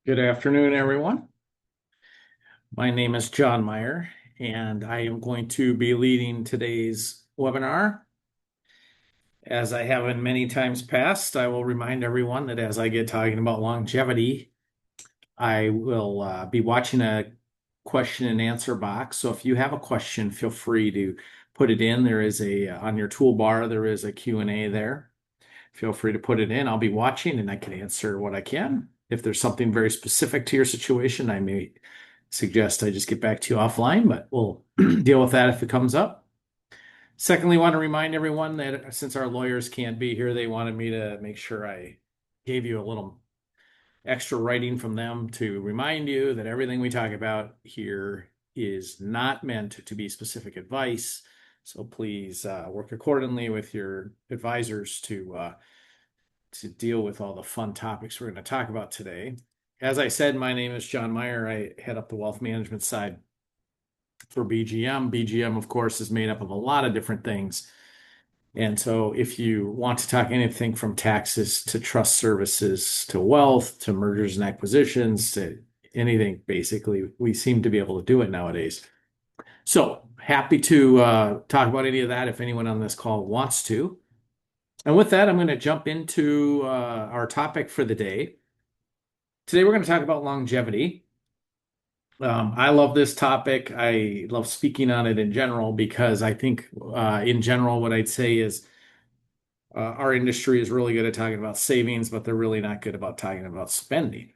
Good afternoon, everyone. My name is John Meyer, and I am going to be leading today's webinar. As I have in many times past, I will remind everyone that as I get talking about longevity, I will be watching a question and answer box. So if you have a question, feel free to put it in. There is on your toolbar, there is a Q&A there. Feel free to put it in. I'll be watching and I can answer what I can. If there's something very specific to your situation, I may suggest I just get back to you offline, but we'll deal with that if it comes up. Secondly, I want to remind everyone that since our lawyers can't be here, they wanted me to make sure I gave you a little extra writing from them to remind you that everything we talk about here is not meant to be specific advice. So please work accordingly with your advisors to deal with all the fun topics we're going to talk about today. As I said, my name is John Meyer. I head up the wealth management side for BGM. BGM, of course, is made up of a lot of different things. And so if you want to talk anything from taxes to trust services to wealth to mergers and acquisitions to anything, basically, we seem to be able to do it nowadays. So happy to talk about any of that if anyone on this call wants to. And with that, I'm going to jump into our topic for the day. Today, we're going to talk about longevity. I love this topic. I love speaking on it in general because I think, in general, what I'd say is our industry is really good at talking about savings, but they're really not good about talking about spending.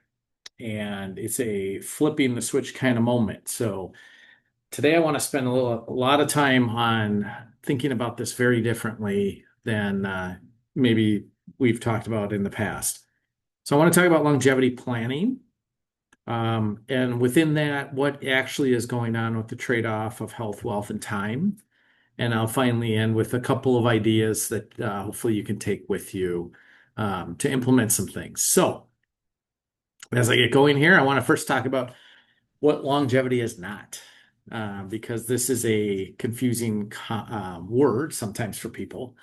And it's a flipping the switch kind of moment. So today, I want to spend a lot of time on thinking about this very differently than maybe we've talked about in the past. So I want to talk about longevity planning. And within that, what actually is going on with the trade-off of health, wealth, and time. And I'll finally end with a couple of ideas that hopefully you can take with you to implement some things. So as I get going here, I want to first talk about what longevity is not, because this is a confusing word sometimes for people.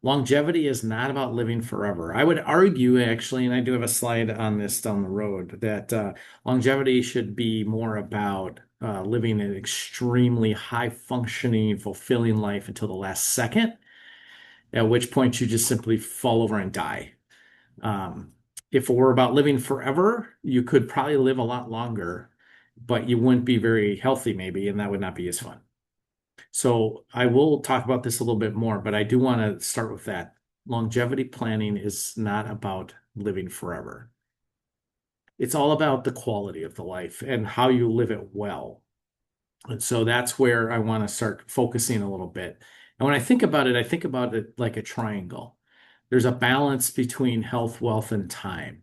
Longevity is not about living forever. I would argue, actually, and I do have a slide on this down the road, that longevity should be more about living an extremely high functioning, fulfilling life until the last second, at which point you just simply fall over and die. If it were about living forever, you could probably live a lot longer, but you wouldn't be very healthy, maybe, and that would not be as fun. So I will talk about this a little bit more, but I do want to start with that. Longevity planning is not about living forever. It's all about the quality of the life and how you live it well. And so that's where I want to start focusing a little bit. And when I think about it like a triangle. There's a balance between health, wealth, and time.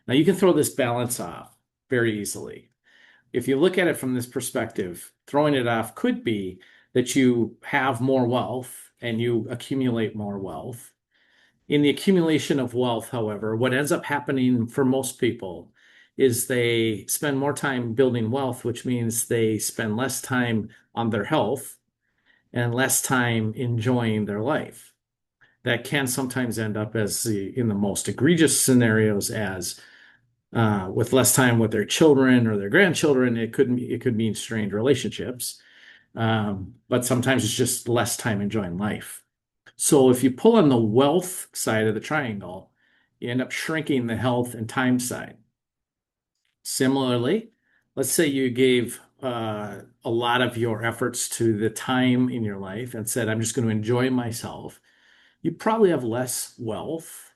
Now you can throw this balance off very easily. If you look at it from this perspective, throwing it off could be that you have more wealth and you accumulate more wealth. In the accumulation of wealth, however, what ends up happening for most people is they spend more time building wealth, which means they spend less time on their health and less time enjoying their life. That can sometimes end up in the most egregious scenarios as with less time with their children or their grandchildren. It could mean strained relationships, but sometimes it's just less time enjoying life. So if you pull on the wealth side of the triangle, you end up shrinking the health and time side. Similarly, let's say you gave a lot of your efforts to the time in your life and said, I'm just going to enjoy myself. You probably have less wealth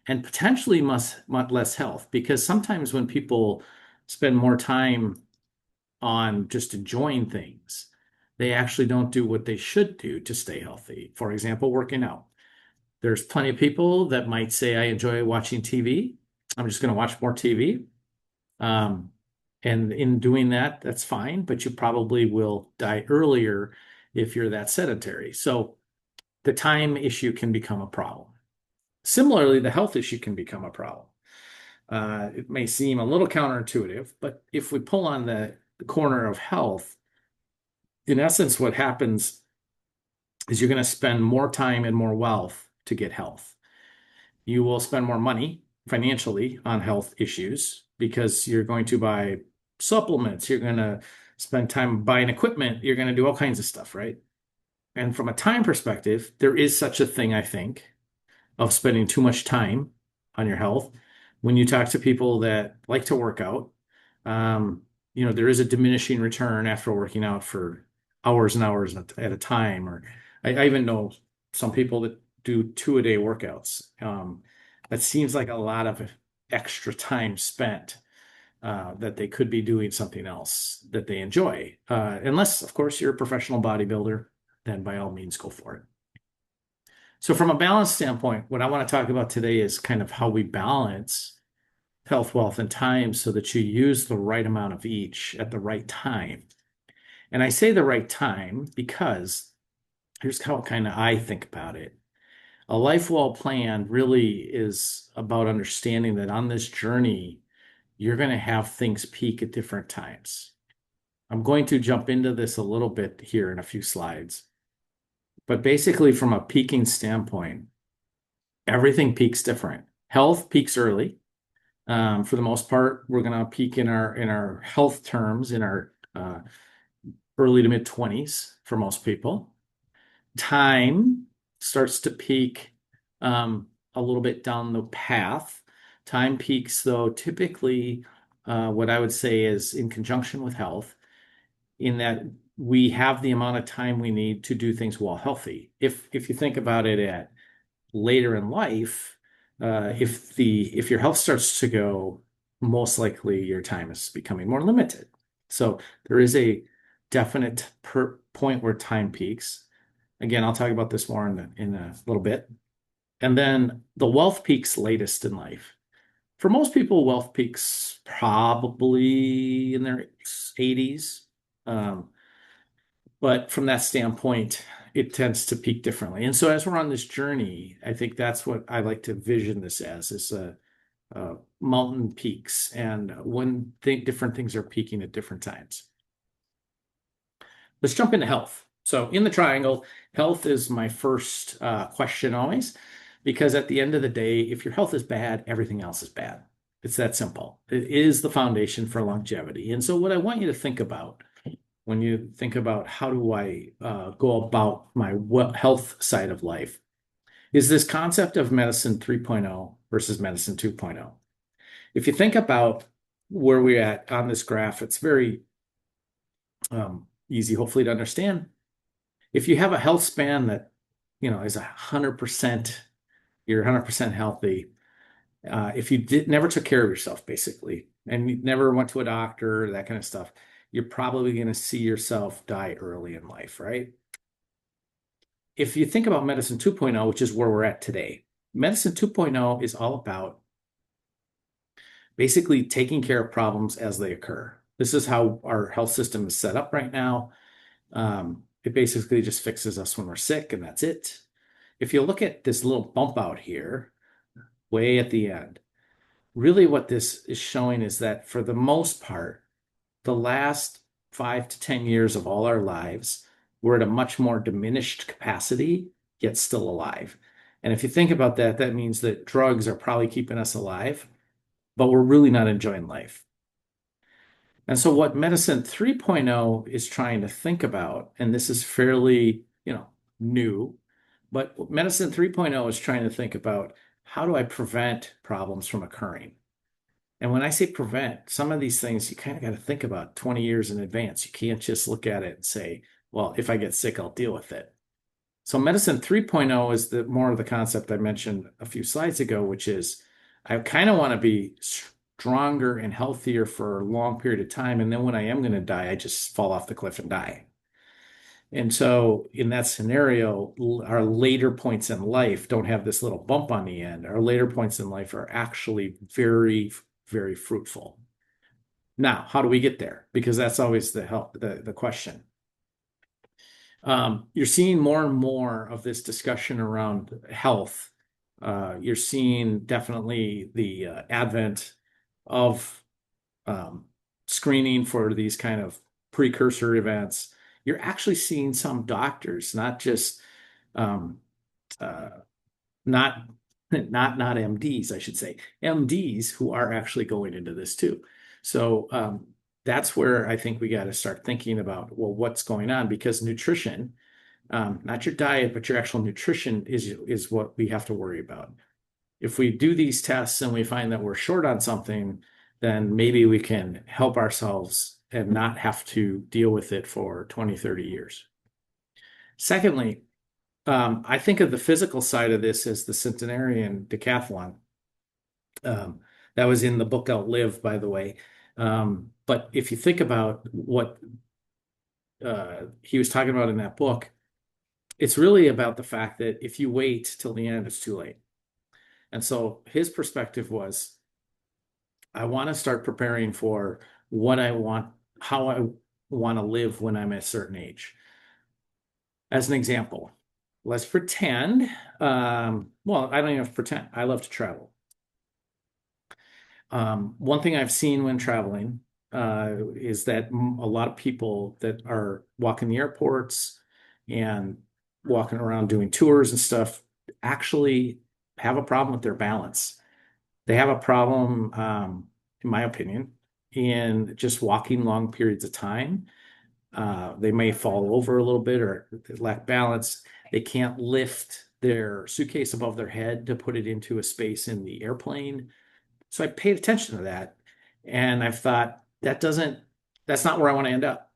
and potentially much less health because sometimes when people spend more time on just enjoying things, they actually don't do what they should do to stay healthy. For example, working out. There's plenty of people that might say, I enjoy watching TV. I'm just going to watch more TV. Um, and in doing that, that's fine, but you probably will die earlier if you're that sedentary. So the time issue can become a problem. Similarly, the health issue can become a problem. It may seem a little counterintuitive, but if we pull on the corner of health, in essence, what happens is you're going to spend more time and more wealth to get health. You will spend more money financially on health issues because you're going to buy supplements, you're going to spend time buying equipment, you're going to do all kinds of stuff, right? And from a time perspective, there is such a thing, I think, of spending too much time on your health. When you talk to people that like to work out, um, there is a diminishing return after working out for hours and hours at a time. Or I even know some people that do 2-a-day workouts. That seems like a lot of extra time spent that they could be doing something else that they enjoy. Unless, of course, you're a professional bodybuilder, then by all means go for it. So from a balance standpoint, what I want to talk about today is kind of how we balance health, wealth, and time so that you use the right amount of each at the right time. And I say the right time because here's how kind of I think about it. A life well planned really is about understanding that on this journey, you're going to have things peak at different times. I'm going to jump into this a little bit here in a few slides. But basically, from a peaking standpoint, everything peaks different. Health peaks early. For the most part, we're going to peak in our health terms in our early to mid 20s for most people. Time starts to peak a little bit down the path. Time peaks, though, typically what I would say is in conjunction with health, in that we have the amount of time we need to do things while healthy. If you think about it at later in life, if your health starts to go, most likely your time is becoming more limited. So there is a definite point where time peaks. Again, I'll talk about this more in a little bit. And then the wealth peaks latest in life. For most people, wealth peaks probably in their 80s. But from that standpoint, it tends to peak differently. And so as we're on this journey, I think that's what I like to vision this as, is mountain peaks and when different things are peaking at different times. Let's jump into health. So in the triangle, health is my first question always, because at the end of the day, if your health is bad, everything else is bad. It's that simple. It is the foundation for longevity. And so what I want you to think about when you think about how do I go about my health side of life is this concept of medicine 3.0 versus medicine 2.0. If you think about where we're at on this graph, it's very easy, hopefully, to understand. If you have a health span that, is 100%, you're 100% healthy. If you never took care of yourself, basically, and you never went to a doctor, that kind of stuff, you're probably going to see yourself die early in life, right? If you think about medicine 2.0, which is where we're at today, medicine 2.0 is all about basically taking care of problems as they occur. This is how our health system is set up right now. It basically just fixes us when we're sick, and that's it. If you look at this little bump out here, way at the end, really what this is showing is that for the most part, the last 5 to 10 years of all our lives, we're at a much more diminished capacity, yet still alive. And if you think about that, that means that drugs are probably keeping us alive, but we're really not enjoying life. And so what medicine 3.0 is trying to think about, and this is fairly, new, but medicine 3.0 is trying to think about, how do I prevent problems from occurring? And when I say prevent, some of these things you kind of got to think about 20 years in advance. You can't just look at it and say, well, if I get sick, I'll deal with it. So medicine 3.0 is more of the concept I mentioned a few slides ago, which is I kind of want to be stronger and healthier for a long period of time. And then when I am going to die, I just fall off the cliff and die. And so in that scenario, our later points in life don't have this little bump on the end. Our later points in life are actually very, very fruitful. Now, how do we get there? Because that's always the question. You're seeing more and more of this discussion around health. You're seeing definitely the advent of screening for these kind of precursor events. You're actually seeing some doctors, not not MDs, I should say, MDs who are actually going into this too. So that's where I think we got to start thinking about, well, what's going on? Because nutrition, not your diet, but your actual nutrition is what we have to worry about. If we do these tests and we find that we're short on something, then maybe we can help ourselves and not have to deal with it for 20, 30 years. Secondly, I think of the physical side of this as the centenarian decathlon. Um, that was in the book Outlive, by the way. But if you think about what he was talking about in that book, it's really about the fact that if you wait till the end, it's too late. And so his perspective was, I want to start preparing for what I want, how I want to live when I'm at a certain age. As an example, let's pretend, well, I don't even have to pretend. I love to travel. One thing I've seen when traveling is that a lot of people that are walking the airports and walking around doing tours and stuff actually have a problem with their balance. They have a problem, in my opinion, in just walking long periods of time. They may fall over a little bit or lack balance. They can't lift their suitcase above their head to put it into a space in the airplane. So I paid attention to that, and I've thought that's not where I want to end up.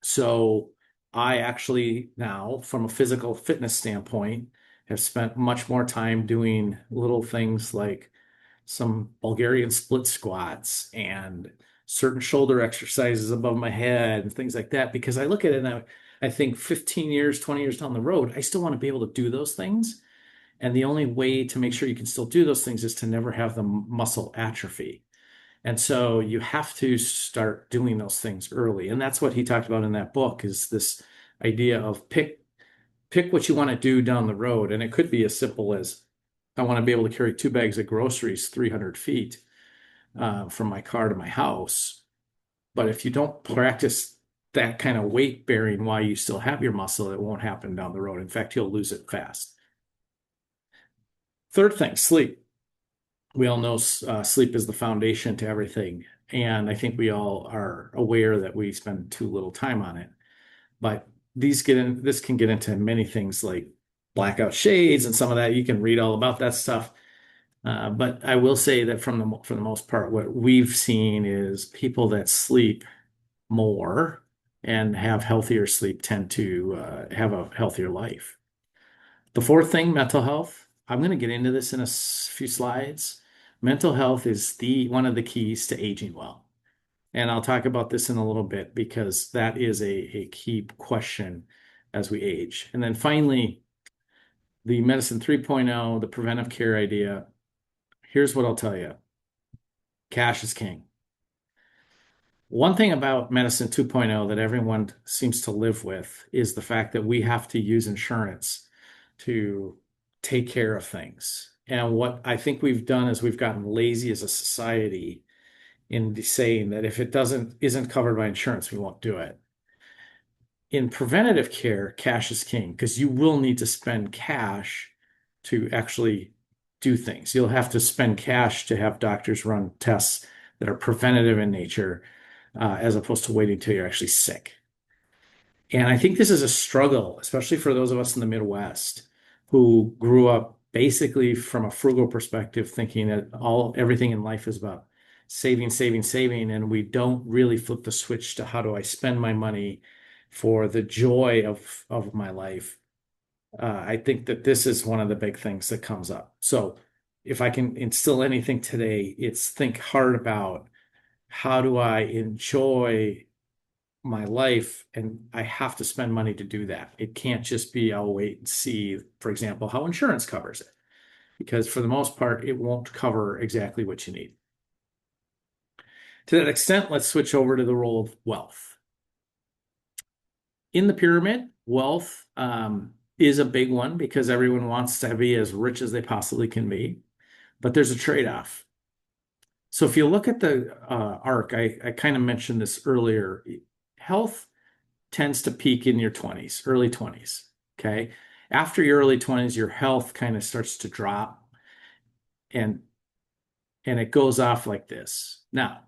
So I actually now, from a physical fitness standpoint, have spent much more time doing little things like some Bulgarian split squats and certain shoulder exercises above my head and things like that, because I look at it and I think 15 years, 20 years down the road, I still want to be able to do those things. And the only way to make sure you can still do those things is to never have the muscle atrophy. And so you have to start doing those things early. And that's what he talked about in that book, is this idea of pick what you want to do down the road. And it could be as simple as, I want to be able to carry 2 bags of groceries 300 feet from my car to my house. But if you don't practice that kind of weight bearing while you still have your muscle, it won't happen down the road. In fact, you'll lose it fast. Third thing, sleep. We all know sleep is the foundation to everything. And I think we all are aware that we spend too little time on it. But this can get into many things like blackout shades and some of that. You can read all about that stuff. But I will say that for the most part, what we've seen is people that sleep more and have healthier sleep tend to have a healthier life. The fourth thing, mental health. I'm going to get into this in a few slides. Mental health is one of the keys to aging well. And I'll talk about this in a little bit because that is a key question as we age. And then finally, the medicine 3.0, the preventive care idea. Here's what I'll tell you. Cash is king. One thing about medicine 2.0 that everyone seems to live with is the fact that we have to use insurance to take care of things. And what I think we've done is we've gotten lazy as a society in saying that if it isn't covered by insurance, we won't do it. In preventative care, cash is king because you will need to spend cash to actually do things. You'll have to spend cash to have doctors run tests that are preventative in nature, as opposed to waiting until you're actually sick. And I think this is a struggle, especially for those of us in the Midwest who grew up basically from a frugal perspective, thinking that everything in life is about saving, saving, saving, and we don't really flip the switch to how do I spend my money for the joy of my life. I think that this is one of the big things that comes up. So if I can instill anything today, it's think hard about how do I enjoy my life, and I have to spend money to do that. It can't just be I'll wait and see, for example, how insurance covers it, because for the most part, it won't cover exactly what you need. To that extent, let's switch over to the role of wealth. In the pyramid, wealth is a big one because everyone wants to be as rich as they possibly can be, but there's a trade-off. So if you look at the arc, I kind of mentioned this earlier, health tends to peak in your 20s, early 20s, okay? After your early 20s, your health kind of starts to drop and it goes off like this. Now,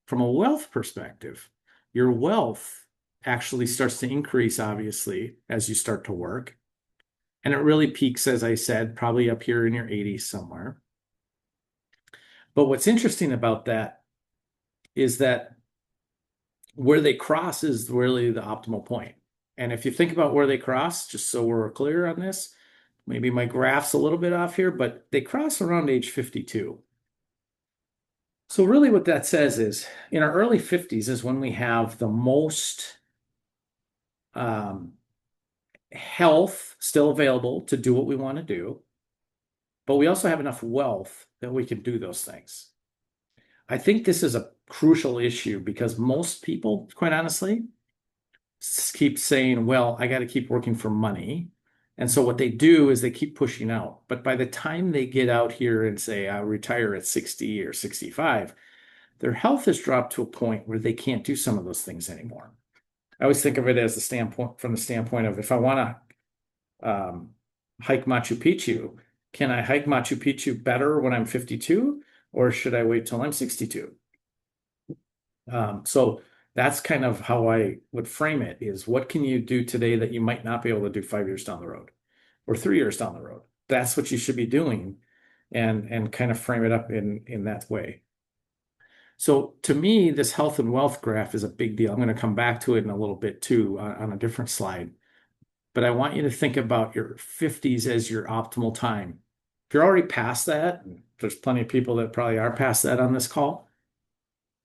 from a wealth perspective, your wealth actually starts to increase, obviously, as you start to work. And it really peaks, as I said, probably up here in your 80s somewhere. But what's interesting about that is that where they cross is really the optimal point. And if you think about where they cross, just so we're clear on this, maybe my graph's a little bit off here, but they cross around age 52. So really what that says is in our early 50s is when we have the most um, health still available to do what we want to do, but we also have enough wealth that we can do those things. I think this is a crucial issue because most people, quite honestly, keep saying, well, I got to keep working for money. And so what they do is they keep pushing out. But by the time they get out here and say, I'll retire at 60 or 65, their health has dropped to a point where they can't do some of those things anymore. I always think of it as the standpoint from the standpoint of if I want to hike Machu Picchu, can I hike Machu Picchu better when I'm 52, or should I wait till I'm 62? So that's kind of how I would frame it is what can you do today that you might not be able to do 5 years down the road or 3 years down the road? That's what you should be doing and kind of frame it up in that way. So to me, this health and wealth graph is a big deal. I'm going to come back to it in a little bit too on a different slide. But I want you to think about your 50s as your optimal time. If you're already past that, and there's plenty of people that probably are past that on this call,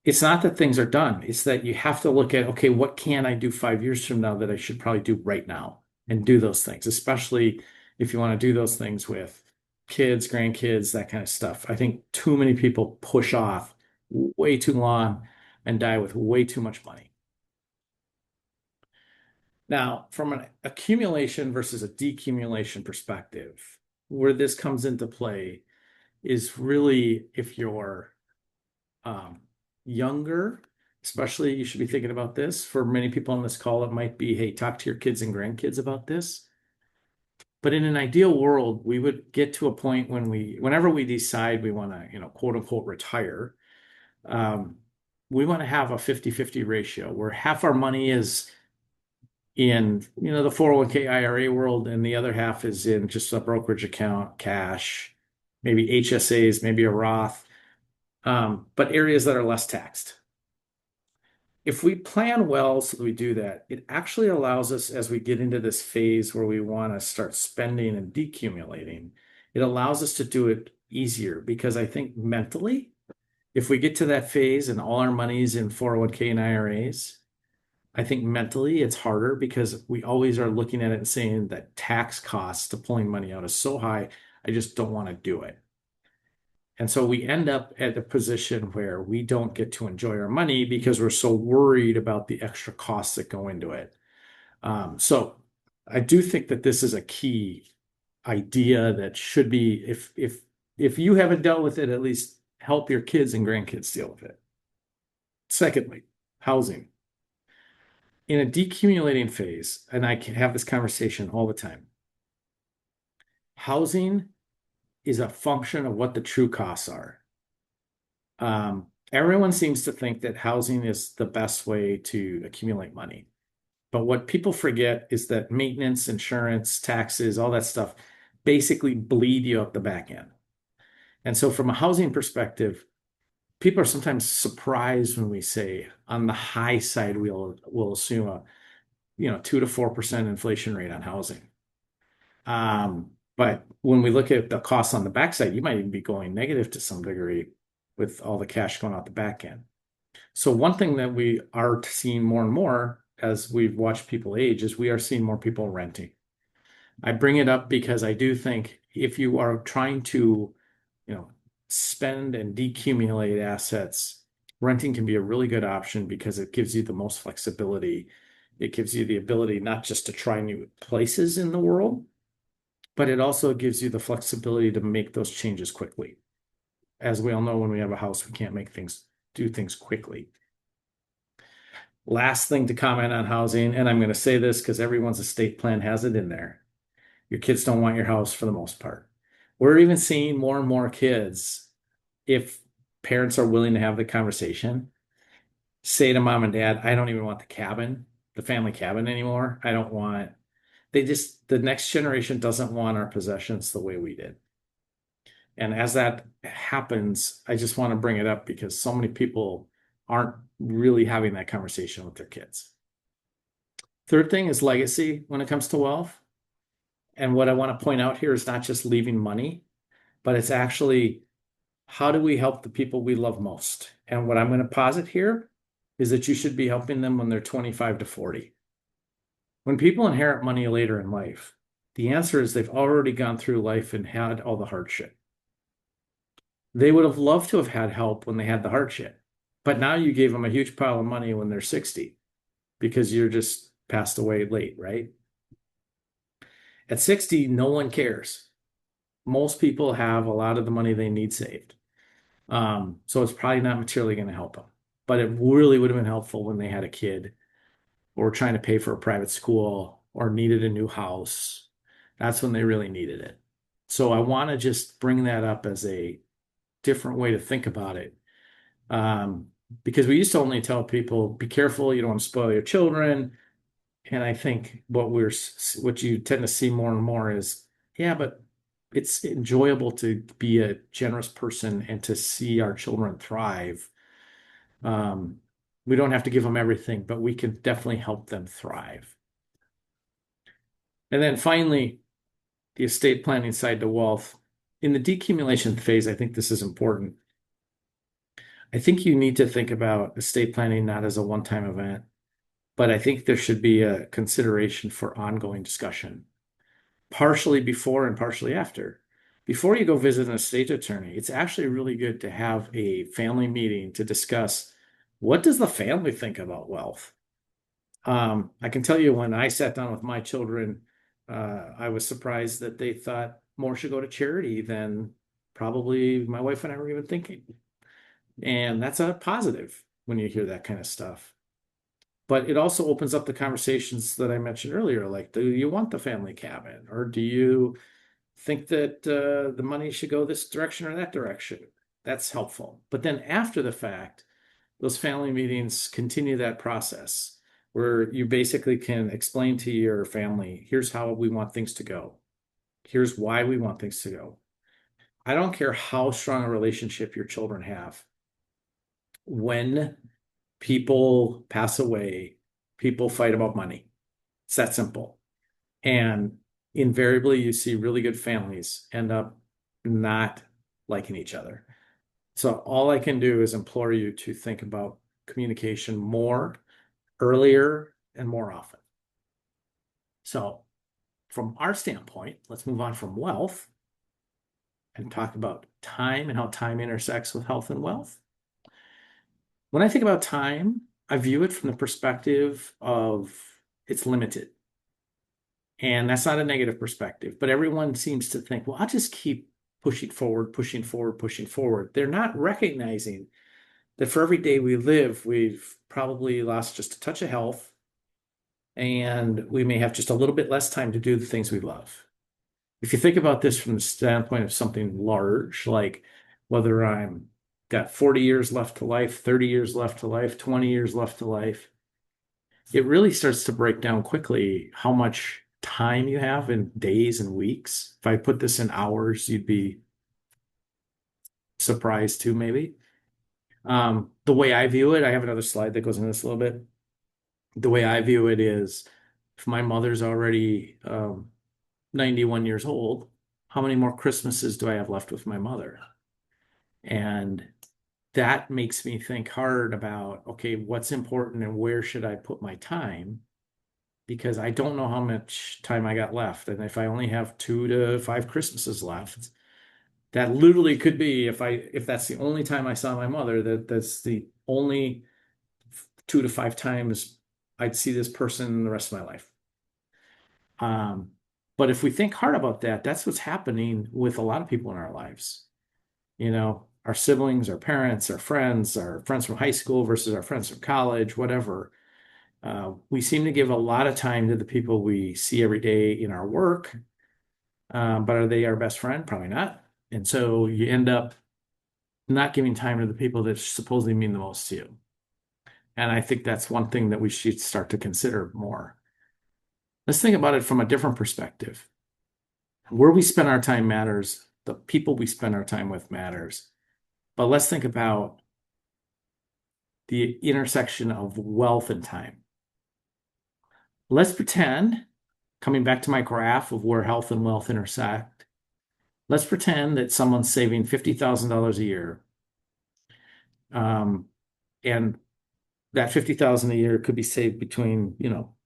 it's not that things are done. It's that you have to look at, okay, what can I do 5 years from now that I should probably do right now and do those things, especially if you want to do those things with kids, grandkids, that kind of stuff. I think too many people push off way too long and die with way too much money. Now, from an accumulation versus a decumulation perspective, where this comes into play is really if you're younger, especially, you should be thinking about this. For many people on this call, it might be, hey, talk to your kids and grandkids about this. But in an ideal world, we would get to a point whenever we decide we want to, quote unquote, retire, we want to have a 50-50 ratio where half our money is in, the 401k IRA world, and the other half is in just a brokerage account, cash, maybe HSAs, maybe a Roth, but areas that are less taxed. If we plan well so that we do that, it actually allows us, as we get into this phase where we want to start spending and decumulating, it allows us to do it easier because I think mentally, if we get to that phase and all our money's in 401k and IRAs, I think mentally it's harder because we always are looking at it and saying that tax costs to pulling money out is so high, I just don't want to do it. And so we end up at a position where we don't get to enjoy our money because we're so worried about the extra costs that go into it. So I do think that this is a key idea that should be, if you haven't dealt with it, at least help your kids and grandkids deal with it. Secondly, housing. In a decumulating phase, and I can have this conversation all the time, housing is a function of what the true costs are. Everyone seems to think that housing is the best way to accumulate money. But what people forget is that maintenance, insurance, taxes, all that stuff basically bleed you out the back end. And so from a housing perspective, people are sometimes surprised when we say on the high side, we'll assume a 2 to 4% inflation rate on housing. But when we look at the costs on the backside, you might even be going negative to some degree with all the cash going out the back end. So one thing that we are seeing more and more as we've watched people age is we are seeing more people renting. I bring it up because I do think if you are trying to, spend and decumulate assets, renting can be a really good option because it gives you the most flexibility. It gives you the ability not just to try new places in the world, but it also gives you the flexibility to make those changes quickly. As we all know, when we have a house, we can't do things quickly. Last thing to comment on housing, and I'm going to say this because everyone's estate plan has it in there, Your kids don't want your house for the most part. We're even seeing more and more kids, if parents are willing to have the conversation, say to mom and dad, I don't even want the cabin, the family cabin anymore. I don't want, the next generation doesn't want our possessions the way we did. And as that happens, I just want to bring it up because so many people aren't really having that conversation with their kids. Third thing is legacy when it comes to wealth. And what I want to point out here is not just leaving money, but it's actually how do we help the people we love most? And what I'm going to posit here is that you should be helping them when they're 25 to 40. When people inherit money later in life, the answer is they've already gone through life and had all the hardship. They would have loved to have had help when they had the hardship, but now you gave them a huge pile of money when they're 60 because you're just passed away late, right? At 60, no one cares. Most people have a lot of the money they need saved. So it's probably not materially going to help them. But it really would have been helpful when they had a kid or trying to pay for a private school or needed a new house. That's when they really needed it. So I want to just bring that up as a different way to think about it. Because we used to only tell people, be careful, you don't want to spoil your children. And I think what you tend to see more and more is, yeah, but it's enjoyable to be a generous person and to see our children thrive. We don't have to give them everything, but we can definitely help them thrive. And then finally, the estate planning side to wealth. In the decumulation phase, I think this is important. I think you need to think about estate planning not as a one-time event, but I think there should be a consideration for ongoing discussion, partially before and partially after. Before you go visit an estate attorney, it's actually really good to have a family meeting to discuss what does the family think about wealth. I can tell you when I sat down with my children, I was surprised that they thought more should go to charity than probably my wife and I were even thinking. And that's a positive when you hear that kind of stuff. But it also opens up the conversations that I mentioned earlier, like, do you want the family cabin? Or do you think that the money should go this direction or that direction? That's helpful. But then after the fact, those family meetings continue that process where you basically can explain to your family, here's how we want things to go. Here's why we want things to go. I don't care how strong a relationship your children have. When people pass away, people fight about money. It's that simple. And invariably, you see really good families end up not liking each other. So all I can do is implore you to think about communication more, earlier, and more often. So from our standpoint, let's move on from wealth and talk about time and how time intersects with health and wealth. When I think about time, I view it from the perspective of it's limited. And that's not a negative perspective, but everyone seems to think, well, I'll just keep pushing forward, pushing forward, pushing forward. They're not recognizing that for every day we live, we've probably lost just a touch of health, and we may have just a little bit less time to do the things we love. If you think about this from the standpoint of something large, like whether I'm got 40 years left to life, 30 years left to life, 20 years left to life, it really starts to break down quickly how much time you have in days and weeks. If I put this in hours, you'd be surprised too, maybe. The way I view it, I have another slide that goes into this a little bit. The way I view it is if my mother's already 91 years old, how many more Christmases do I have left with my mother? And that makes me think hard about, okay, what's important and where should I put my time? Because I don't know how much time I got left. And if I only have 2 to 5 Christmases left, that literally could be if that's the only time I saw my mother, that's the only 2 to 5 times I'd see this person the rest of my life. But if we think hard about that, that's what's happening with a lot of people in our lives. You know, our siblings, our parents, our friends from high school versus our friends from college, whatever. We seem to give a lot of time to the people we see every day in our work But are they our best friend? Probably not. And so you end up not giving time to the people that supposedly mean the most to you. And I think that's one thing that we should start to consider more. Let's think about it from a different perspective. Where we spend our time matters. The people we spend our time with matters. But let's think about the intersection of wealth and time. Let's pretend, coming back to my graph of where health and wealth intersect, let's pretend that someone's saving $50,000 a year. And that 50,000 a year could be saved between,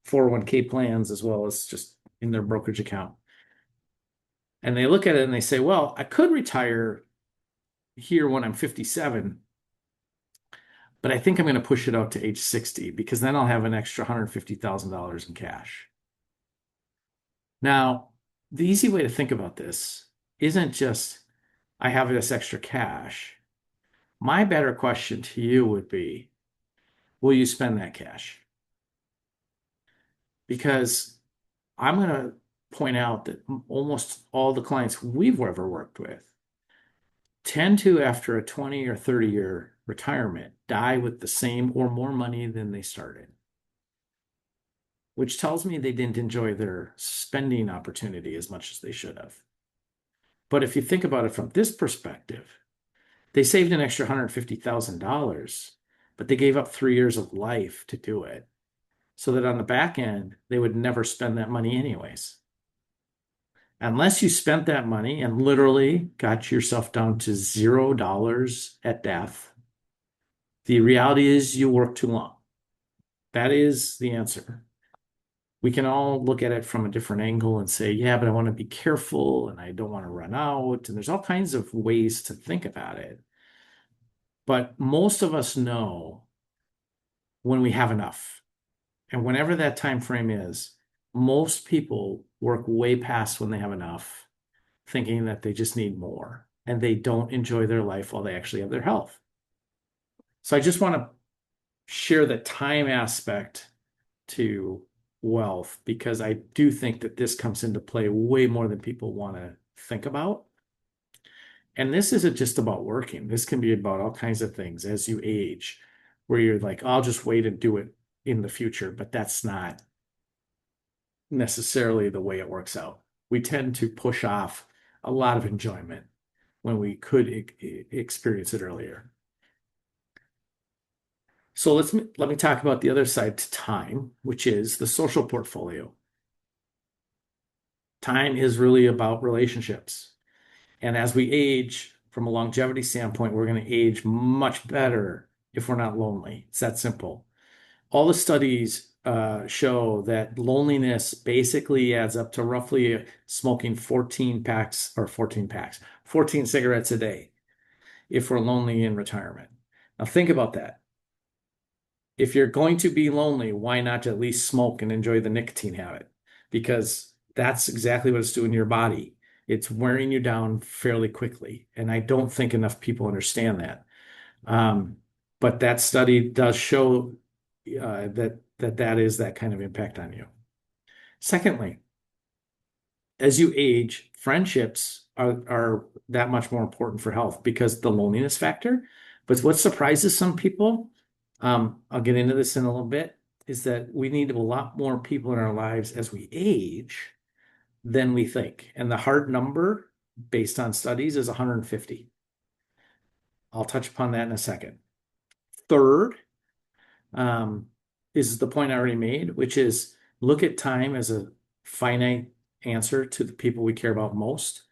401k plans as well as just in their brokerage account. And they look at it and they say, well, I could retire here when I'm 57, but I think I'm going to push it out to age 60 because then I'll have an extra $150,000 in cash. Now, the easy way to think about this isn't just I have this extra cash. My better question to you would be, will you spend that cash? Because I'm going to point out that almost all the clients we've ever worked with tend to, after a 20 or 30-year retirement, die with the same or more money than they started, which tells me they didn't enjoy their spending opportunity as much as they should have. But if you think about it from this perspective, they saved an extra $150,000, but they gave up 3 years of life to do it so that on the back end, they would never spend that money anyways. Unless you spent that money and literally got yourself down to $0 at death, the reality is you work too long. That is the answer. We can all look at it from a different angle and say, yeah, but I want to be careful and I don't want to run out. And there's all kinds of ways to think about it. But most of us know when we have enough. And whenever that time frame is, most people work way past when they have enough, thinking that they just need more and they don't enjoy their life while they actually have their health. So I just want to share the time aspect to wealth because I do think that this comes into play way more than people want to think about. And this isn't just about working. This can be about all kinds of things as you age, where you're like, I'll just wait and do it in the future, but that's not necessarily the way it works out. We tend to push off a lot of enjoyment when we could experience it earlier. So let me talk about the other side to time, which is the social portfolio. Time is really about relationships. And as we age, from a longevity standpoint, we're going to age much better if we're not lonely. It's that simple. All the studies show that loneliness basically adds up to roughly smoking 14 cigarettes a day if we're lonely in retirement. Now think about that. If you're going to be lonely, why not at least smoke and enjoy the nicotine habit? Because that's exactly what it's doing to your body. It's wearing you down fairly quickly. And I don't think enough people understand that. But that study does show that is that kind of impact on you. Secondly, as you age, friendships are that much more important for health because the loneliness factor. But what surprises some people, I'll get into this in a little bit, is that we need a lot more people in our lives as we age than we think. And the hard number based on studies is 150. I'll touch upon that in a second. Third, is the point I already made, which is look at time as a finite answer to the people we care about most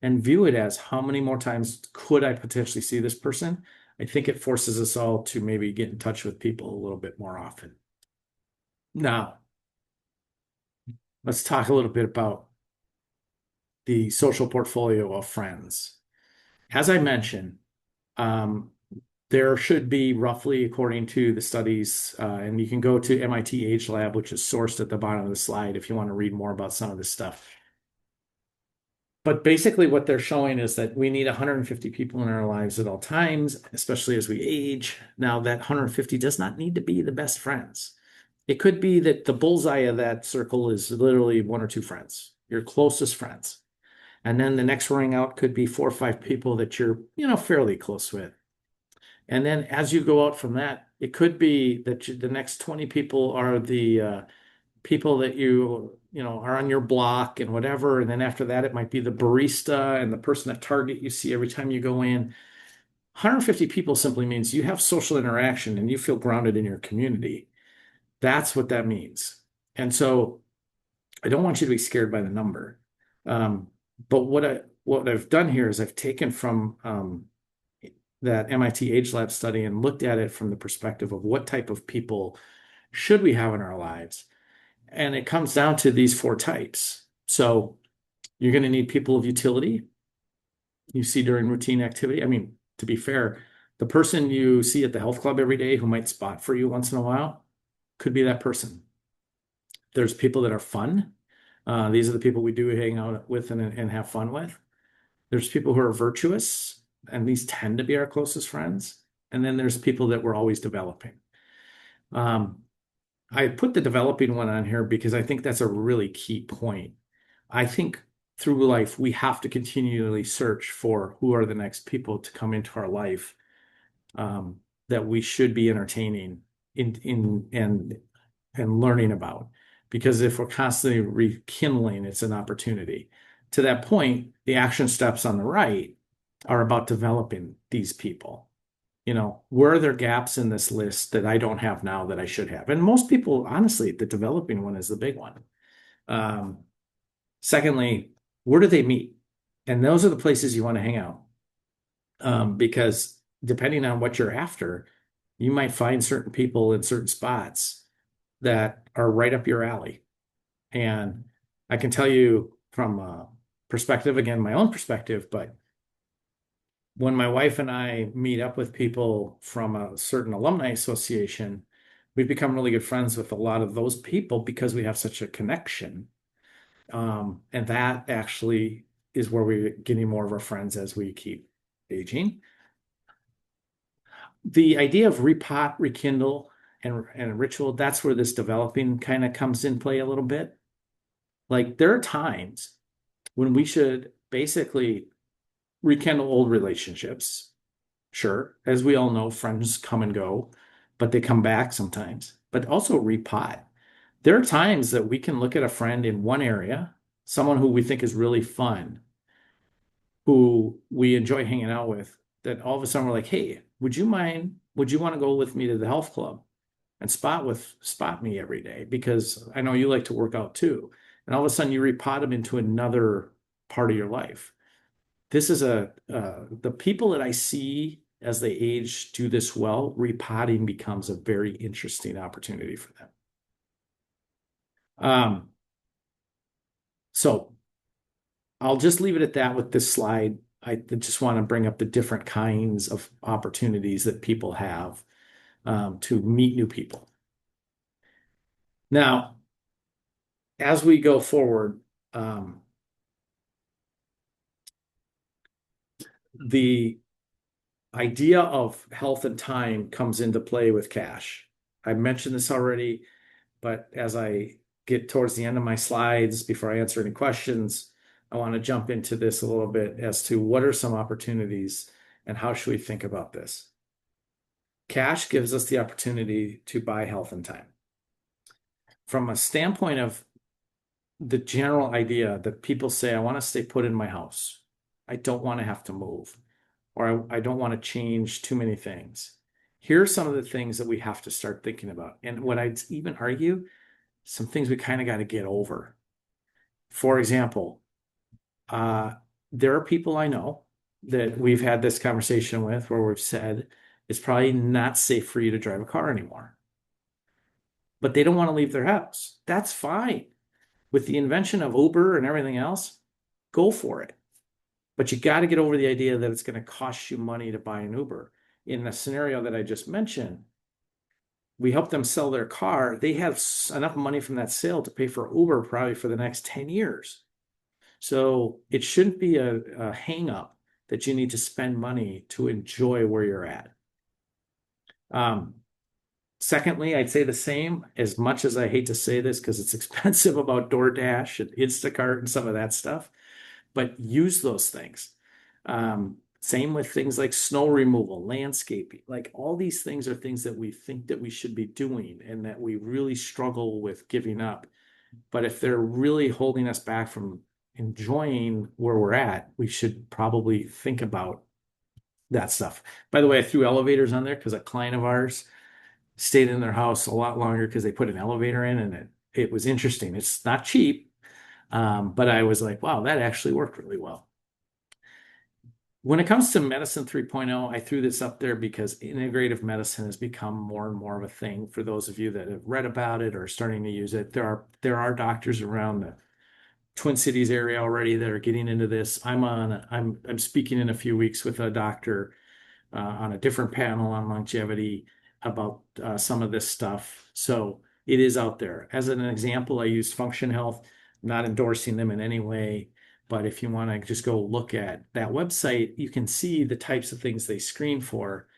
and view it as how many more times could I potentially see this person? I think it forces us all to maybe get in touch with people a little bit more often. Now, let's talk a little bit about the social portfolio of friends. As I mentioned, there should be roughly, according to the studies, and you can go to MIT Age Lab, which is sourced at the bottom of the slide if you want to read more about some of this stuff. But basically what they're showing is that we need 150 people in our lives at all times, especially as we age. Now that 150 does not need to be the best friends. It could be that the bullseye of that circle is literally one or two friends, your closest friends. And then the next ring out could be 4 or 5 people that you're, fairly close with. And then as you go out from that, it could be that the next 20 people are the people that are on your block and whatever. And then after that, it might be the barista and the person at Target you see every time you go in. 150 people simply means you have social interaction and you feel grounded in your community. That's what that means. And so I don't want you to be scared by the number. Um, but what I've done here is I've taken from that MIT Age Lab study and looked at it from the perspective of what type of people should we have in our lives. And it comes down to these 4 types. So you're going to need people of utility you see during routine activity. I mean, to be fair, the person you see at the health club every day who might spot for you once in a while could be that person. There's people that are fun. These are the people we do hang out with and have fun with. There's people who are virtuous, and these tend to be our closest friends. And then there's people that we're always developing. I put the developing one on here because I think that's a really key point. I think through life, we have to continually search for who are the next people to come into our life that we should be entertaining and learning about. Because if we're constantly rekindling, it's an opportunity. To that point, the action steps on the right are about developing these people. Where are there gaps in this list that I don't have now that I should have? And most people, honestly, the developing one is the big one. Secondly, where do they meet? And those are the places you want to hang out. Because depending on what you're after, you might find certain people in certain spots that are right up your alley. And I can tell you from a perspective, again, my own perspective, but when my wife and I meet up with people from a certain alumni association, we've become really good friends with a lot of those people because we have such a connection. And that actually is where we're getting more of our friends as we keep aging. The idea of repot, rekindle, and ritual, that's where this developing kind of comes in play a little bit. Like there are times when we should basically rekindle old relationships. Sure, as we all know, friends come and go, but they come back sometimes. But also repot. There are times that we can look at a friend in one area, someone who we think is really fun, who we enjoy hanging out with, that all of a sudden we're like, hey, would you want to go with me to the health club and spot me every day? Because I know you like to work out too. And all of a sudden you repot them into another part of your life. This is the people that I see as they age do this well, repotting becomes a very interesting opportunity for them. So I'll just leave it at that with this slide. I just want to bring up the different kinds of opportunities that people have to meet new people. Now, as we go forward, the idea of health and time comes into play with cash. I mentioned this already, but as I get towards the end of my slides, before I answer any questions, I want to jump into this a little bit as to what are some opportunities and how should we think about this. Cash gives us the opportunity to buy health and time. From a standpoint of the general idea that people say, I want to stay put in my house. I don't want to have to move, or I don't want to change too many things. Here are some of the things that we have to start thinking about. And what I'd even argue, some things we kind of got to get over. For example, there are people I know that we've had this conversation with where we've said it's probably not safe for you to drive a car anymore. But they don't want to leave their house. That's fine. With the invention of Uber and everything else, go for it. But you got to get over the idea that it's going to cost you money to buy an Uber. In the scenario that I just mentioned, we help them sell their car. They have enough money from that sale to pay for Uber probably for the next 10 years. So it shouldn't be a hang up that you need to spend money to enjoy where you're at. Secondly, I'd say the same, as much as I hate to say this because it's expensive about DoorDash and Instacart and some of that stuff. but use those things. Same with things like snow removal, landscaping, like all these things are things that we think that we should be doing and that we really struggle with giving up. But if they're really holding us back from enjoying where we're at, we should probably think about that stuff. By the way, I threw elevators on there because a client of ours stayed in their house a lot longer because they put an elevator in, and it was interesting. It's not cheap, but I was like, wow, that actually worked really well. When it comes to Medicine 3.0, I threw this up there because integrative medicine has become more and more of a thing. For those of you that have read about it or are starting to use it, there are doctors around the Twin Cities area already that are getting into this. I'm speaking in a few weeks with a doctor on a different panel on longevity about some of this stuff. So it is out there. As an example, I used Function Health, not endorsing them in any way, but if you want to just go look at that website, you can see the types of things they screen for.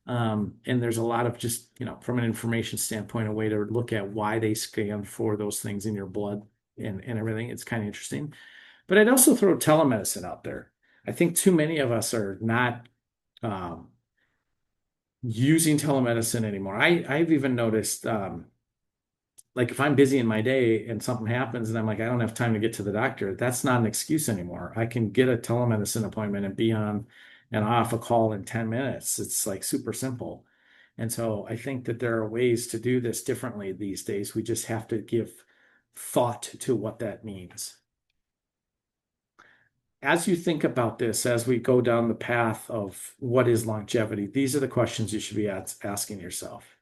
And there's a lot of just, from an information standpoint, a way to look at why they scan for those things in your blood and everything. It's kind of interesting. But I'd also throw telemedicine out there. I think too many of us are not um, using telemedicine anymore. I've even noticed, like if I'm busy in my day and something happens and I'm like, I don't have time to get to the doctor, that's not an excuse anymore. I can get a telemedicine appointment and be on and off a call in 10 minutes. It's like super simple. And so I think that there are ways to do this differently these days. We just have to give thought to what that means. As you think about this, as we go down the path of what is longevity, these are the questions you should be asking yourself.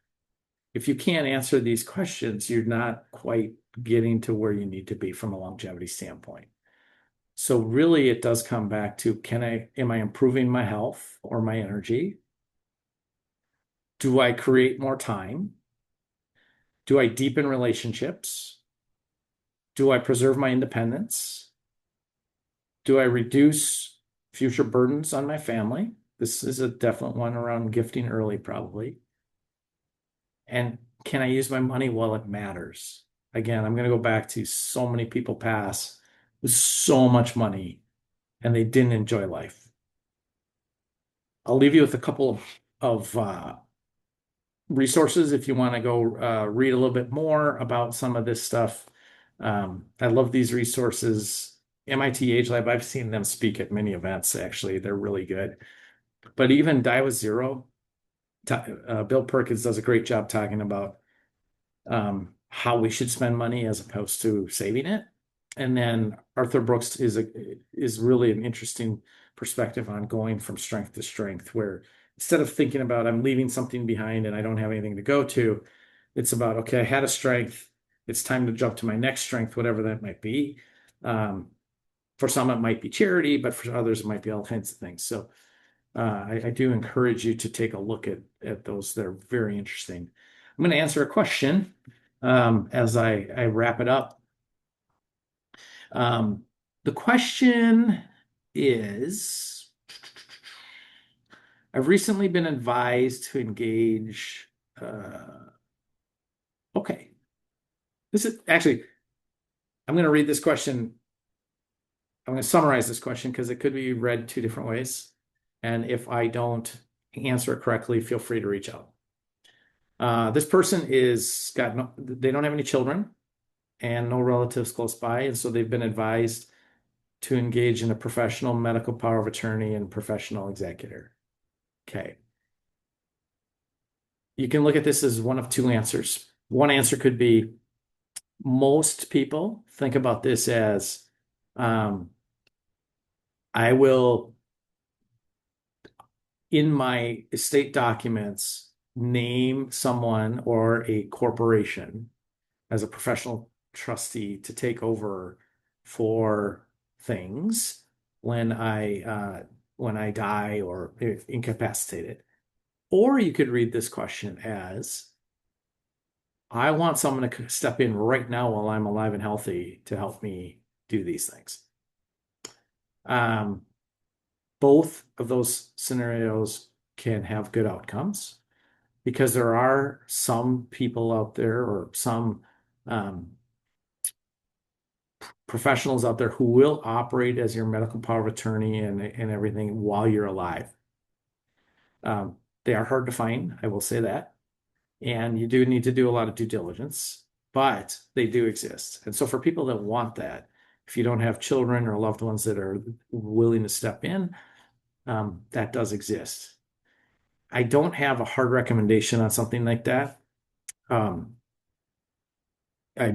If you can't answer these questions, you're not quite getting to where you need to be from a longevity standpoint. So really it does come back to, am I improving my health or my energy? Do I create more time? Do I deepen relationships? Do I preserve my independence? Do I reduce future burdens on my family? This is a definite one around gifting early, probably. And can I use my money while it matters? Again, I'm going to go back to so many people pass with so much money and they didn't enjoy life. I'll leave you with a couple of resources if you want to go read a little bit more about some of this stuff. I love these resources. MIT Age Lab, I've seen them speak at many events, actually. They're really good. But even Die with Zero, Bill Perkins does a great job talking about how we should spend money as opposed to saving it. And then Arthur Brooks is really an interesting perspective on going from strength to strength, where instead of thinking about I'm leaving something behind and I don't have anything to go to, it's about, okay, I had a strength. It's time to jump to my next strength, whatever that might be. For some, it might be charity, but for others, it might be all kinds of things. So I do encourage you to take a look at those. They're very interesting. I'm going to answer a question as I wrap it up. The question is, I've recently been advised to engage. Okay. This is actually, I'm going to read this question. I'm going to summarize this question because it could be read two different ways. And if I don't answer it correctly, feel free to reach out. This person they don't have any children and no relatives close by. And so they've been advised to engage in a professional medical power of attorney and professional executor. Okay. You can look at this as one of two answers. One answer could be most people think about this as I will, in my estate documents, name someone or a corporation as a professional trustee to take over for things when I die or if incapacitated. Or you could read this question as I want someone to step in right now while I'm alive and healthy to help me do these things. Both of those scenarios can have good outcomes because there are some people out there or some professionals out there who will operate as your medical power of attorney and everything while you're alive. They are hard to find, I will say that. And you do need to do a lot of due diligence, but they do exist. And so for people that want that, if you don't have children or loved ones that are willing to step in, that does exist. I don't have a hard recommendation on something like that. I'd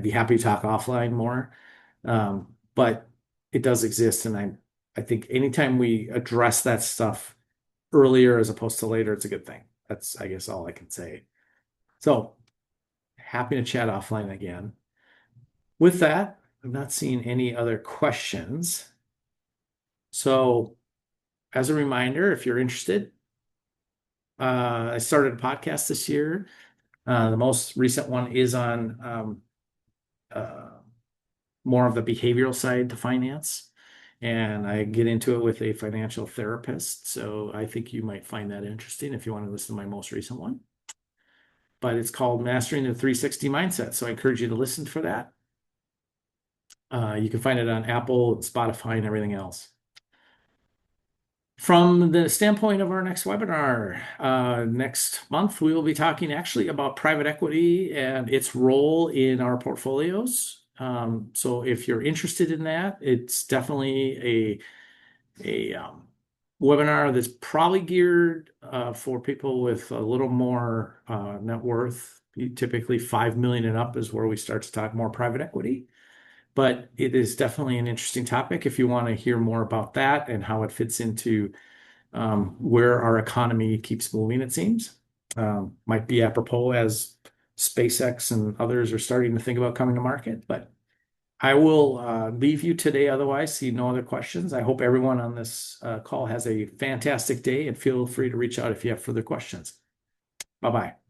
be happy to talk offline more. But it does exist. And I think anytime we address that stuff earlier as opposed to later, it's a good thing. That's, I guess, all I can say. So happy to chat offline again. With that, I'm not seeing any other questions. So as a reminder, if you're interested, I started a podcast this year. The most recent one is on more of the behavioral side to finance. And I get into it with a financial therapist. So I think you might find that interesting if you want to listen to my most recent one. But it's called Mastering the 360 Mindset. So I encourage you to listen for that. You can find it on Apple, Spotify, and everything else. From the standpoint of our next webinar, next month, we will be talking actually about private equity and its role in our portfolios. So if you're interested in that, it's definitely a webinar that's probably geared for people with a little more net worth. Typically 5 million and up is where we start to talk more private equity. But it is definitely an interesting topic if you want to hear more about that and how it fits into where our economy keeps moving, it seems. Might be apropos as SpaceX and others are starting to think about coming to market. But I will leave you today otherwise, see no other questions. I hope everyone on this call has a fantastic day and feel free to reach out if you have further questions. Bye-bye.